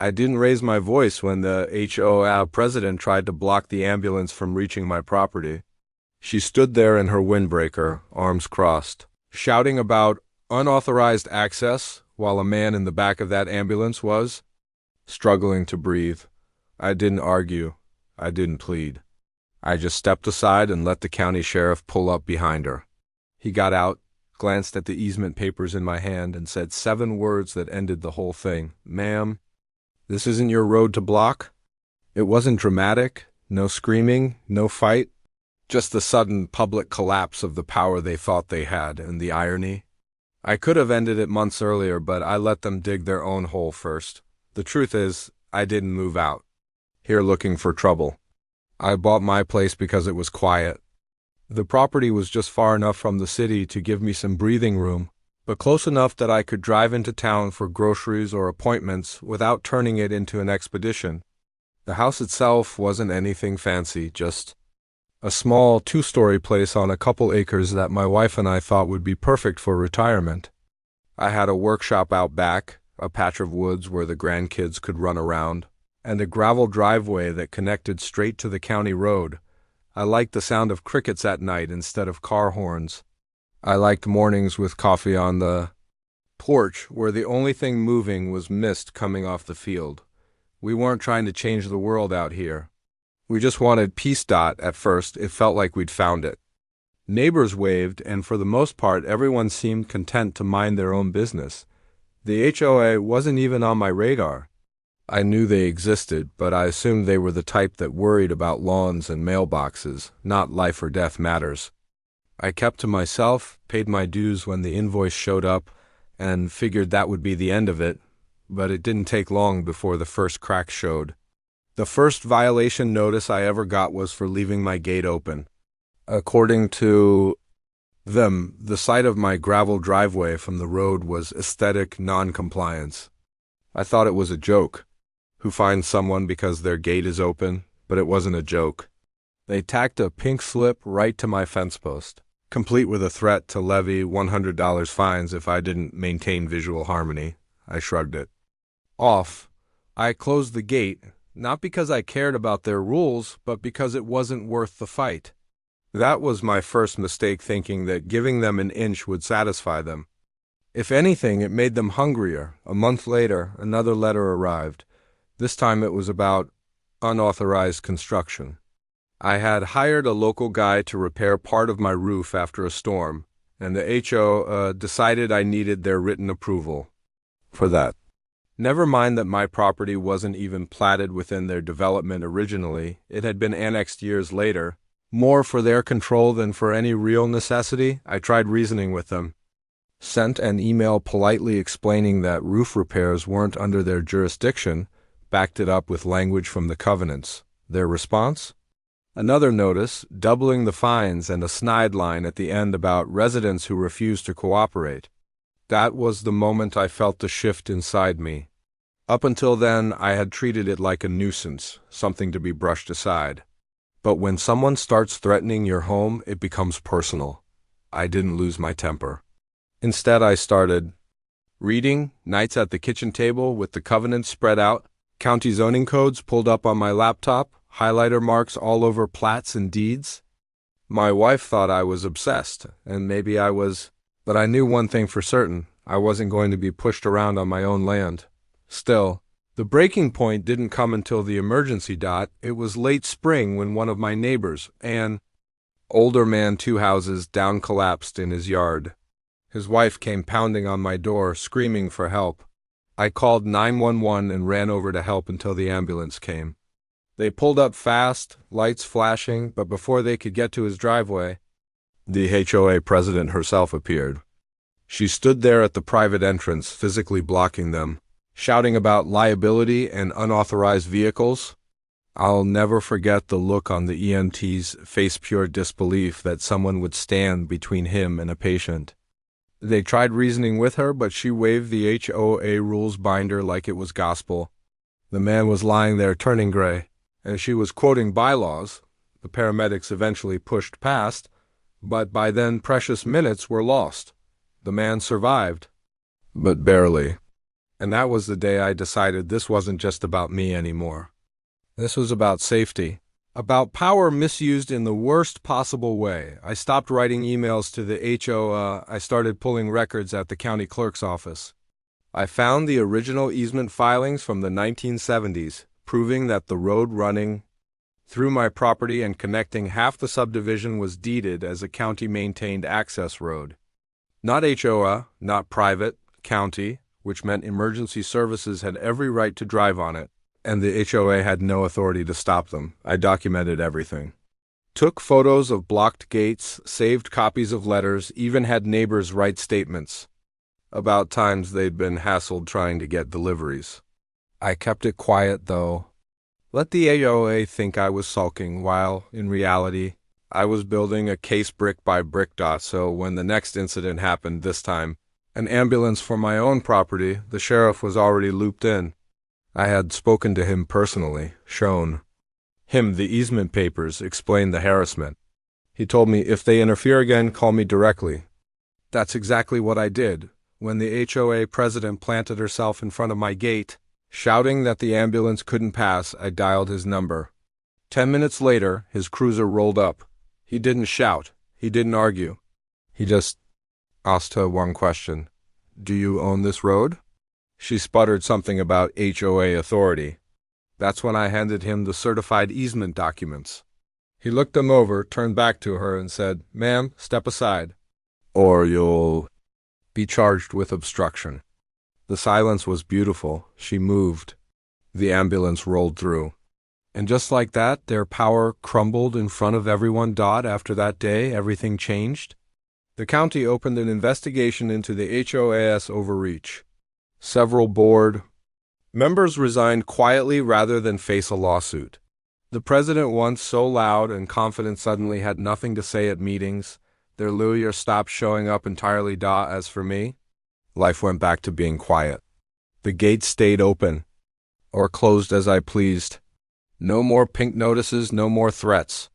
I didn't raise my voice when the HOA president tried to block the ambulance from reaching my property. She stood there in her windbreaker, arms crossed, shouting about unauthorized access while a man in the back of that ambulance was struggling to breathe. I didn't argue. I didn't plead. I just stepped aside and let the county sheriff pull up behind her. He got out, glanced at the easement papers in my hand, and said 7 words that ended the whole thing. "Ma'am, this isn't your road to block." It wasn't dramatic, no screaming, no fight, just the sudden public collapse of the power they thought they had, and the irony. I could have ended it months earlier, but I let them dig their own hole first. The truth is, I didn't move out here looking for trouble. I bought my place because it was quiet. The property was just far enough from the city to give me some breathing room, but close enough that I could drive into town for groceries or appointments without turning it into an expedition. The house itself wasn't anything fancy, just a small 2-story place on a couple acres that my wife and I thought would be perfect for retirement. I had a workshop out back, a patch of woods where the grandkids could run around, and a gravel driveway that connected straight to the county road. I liked the sound of crickets at night instead of car horns. I liked mornings with coffee on the porch where the only thing moving was mist coming off the field. We weren't trying to change the world out here. We just wanted peace. At first, it felt like we'd found it. Neighbors waved, and for the most part, everyone seemed content to mind their own business. The HOA wasn't even on my radar. I knew they existed, but I assumed they were the type that worried about lawns and mailboxes, not life or death matters. I kept to myself, paid my dues when the invoice showed up, and figured that would be the end of it, but it didn't take long before the first crack showed. The first violation notice I ever got was for leaving my gate open. According to them, the sight of my gravel driveway from the road was aesthetic non-compliance. I thought it was a joke. Who finds someone because their gate is open? But it wasn't a joke. They tacked a pink slip right to my fence post, complete with a threat to levy $100 fines if I didn't maintain visual harmony. I shrugged it off. I closed the gate, not because I cared about their rules, but because it wasn't worth the fight. That was my first mistake, thinking that giving them an inch would satisfy them. If anything, it made them hungrier. A month later, another letter arrived. This time it was about unauthorized construction. I had hired a local guy to repair part of my roof after a storm, and the HO decided I needed their written approval for that. Never mind that my property wasn't even platted within their development originally. It had been annexed years later. More for their control than for any real necessity. I tried reasoning with them. Sent an email politely explaining that roof repairs weren't under their jurisdiction, backed it up with language from the covenants. Their response? Another notice, doubling the fines, and a snide line at the end about residents who refused to cooperate. That was the moment I felt the shift inside me. Up until then, I had treated it like a nuisance, something to be brushed aside. But when someone starts threatening your home, it becomes personal. I didn't lose my temper. Instead, I started reading, nights at the kitchen table with the covenants spread out, county zoning codes pulled up on my laptop, highlighter marks all over plats and deeds. My wife thought I was obsessed, and maybe I was, but I knew one thing for certain: I wasn't going to be pushed around on my own land. Still, the breaking point didn't come until the emergency. It was late spring when one of my neighbors, an older man 2 houses down, collapsed in his yard. His wife came pounding on my door, screaming for help. I called 911 and ran over to help until the ambulance came. They pulled up fast, lights flashing, but before they could get to his driveway, the HOA president herself appeared. She stood there at the private entrance, physically blocking them, shouting about liability and unauthorized vehicles. I'll never forget the look on the EMT's face, pure disbelief that someone would stand between him and a patient. They tried reasoning with her, but she waved the HOA rules binder like it was gospel. The man was lying there turning gray, and she was quoting bylaws. The paramedics eventually pushed past, but by then precious minutes were lost. The man survived, but barely. And that was the day I decided this wasn't just about me anymore. This was about safety. About power misused in the worst possible way. I stopped writing emails to the HOA. I started pulling records at the county clerk's office. I found the original easement filings from the 1970s, proving that the road running through my property and connecting half the subdivision was deeded as a county-maintained access road. Not HOA, not private, county, which meant emergency services had every right to drive on it, and the HOA had no authority to stop them. I documented everything. Took photos of blocked gates, saved copies of letters, even had neighbors write statements about times they'd been hassled trying to get deliveries. I kept it quiet, though. Let the HOA think I was sulking, while, in reality, I was building a case brick by brick. So when the next incident happened this time, an ambulance for my own property, the sheriff was already looped in. I had spoken to him personally, shown him the easement papers, explained the harassment. He told me, if they interfere again, call me directly. That's exactly what I did. When the HOA president planted herself in front of my gate, shouting that the ambulance couldn't pass, I dialed his number. 10 minutes later, his cruiser rolled up. He didn't shout. He didn't argue. He just asked her one question. Do you own this road? She sputtered something about HOA authority. That's when I handed him the certified easement documents. He looked them over, turned back to her, and said, Ma'am, step aside, or you'll be charged with obstruction. The silence was beautiful. She moved. The ambulance rolled through. And just like that, their power crumbled in front of everyone. After that day, everything changed. The county opened an investigation into the HOA's overreach. Several board members resigned quietly rather than face a lawsuit. The president, once so loud and confident, suddenly had nothing to say at meetings. Their lawyer stopped showing up entirely. As for me, life went back to being quiet. The gates stayed open, or closed as I pleased. No more pink notices, no more threats.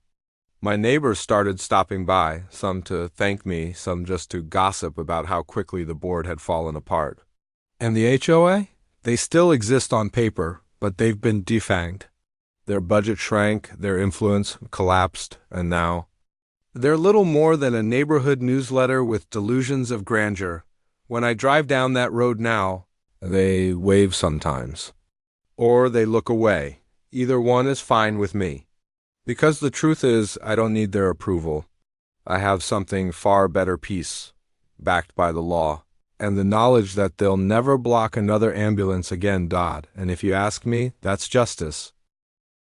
My neighbors started stopping by, some to thank me, some just to gossip about how quickly the board had fallen apart. And the HOA? They still exist on paper, but they've been defanged. Their budget shrank, their influence collapsed, and now they're little more than a neighborhood newsletter with delusions of grandeur. When I drive down that road now, they wave sometimes. Or they look away. Either one is fine with me. Because the truth is, I don't need their approval. I have something far better: peace, backed by the law, and the knowledge that they'll never block another ambulance again. And if you ask me, that's justice.